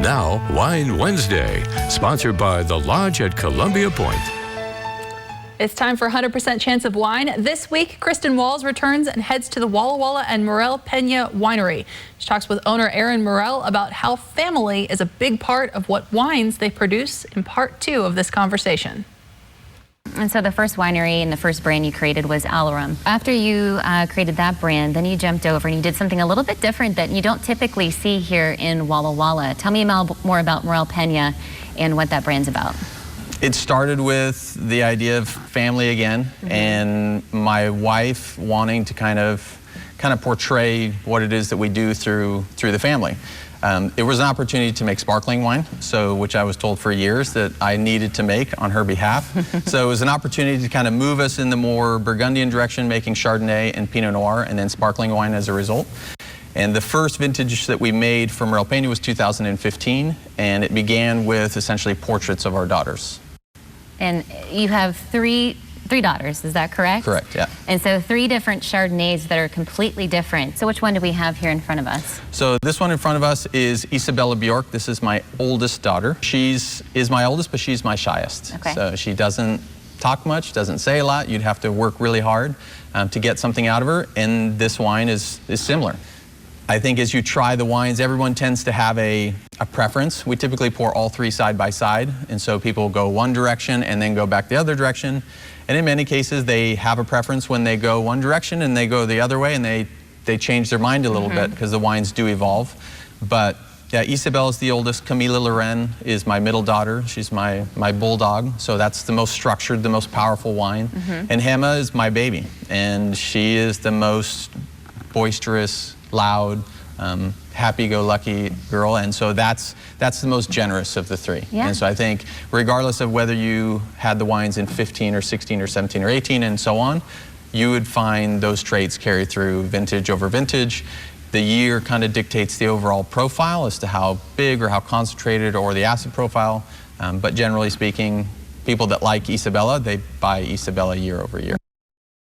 Now, Wine Wednesday, sponsored by The Lodge at Columbia Point. It's time for 100% Chance of Wine. This week, Kristen Walls returns and heads to the Walla Walla and Morell-Pena Winery. She talks with owner Aaron Morell about how family is a big part of what wines they produce in part 2 of this conversation. And so the first winery and the first brand you created was Alarum. After you created that brand, then you jumped over and you did something a little bit different that you don't typically see here in Walla Walla. Tell me more about Morell-Pena and what that brand's about. It started with the idea of family again, and my wife wanting to kind of portray what it is that we do through the family. It was an opportunity to make sparkling wine, which I was told for years that I needed to make on her behalf. So it was an opportunity to kind of move us in the more Burgundian direction, making Chardonnay and Pinot Noir, and then sparkling wine as a result. And the first vintage that we made for Morell-Pena was 2015, and it began with essentially portraits of our daughters. And you have three daughters, is that correct? Correct, yeah. And so 3 different Chardonnays that are completely different. So which one do we have here in front of us? So this one in front of us is Isabella Bjork. This is my oldest daughter. She's my oldest, but she's my shyest. Okay. So she doesn't talk much, doesn't say a lot. You'd have to work really hard to get something out of her, and this wine is similar. I think as you try the wines, everyone tends to have a preference. We typically pour all 3 side by side, and so people go one direction and then go back the other direction. And in many cases, they have a preference when they go one direction and they go the other way, and they change their mind a little bit because the wines do evolve. But yeah, Isabella's the oldest. Camila Loren is my middle daughter. She's my bulldog, so that's the most structured, the most powerful wine. And Hema is my baby, and she is the most boisterous, loud, happy-go-lucky girl, and so that's the most generous of the 3. Yeah. And so I think regardless of whether you had the wines in 15 or 16 or 17 or 18 and so on, you would find those traits carry through vintage over vintage. The year kind of dictates the overall profile as to how big or how concentrated or the acid profile, but generally speaking, people that like Isabella, they buy Isabella year over year.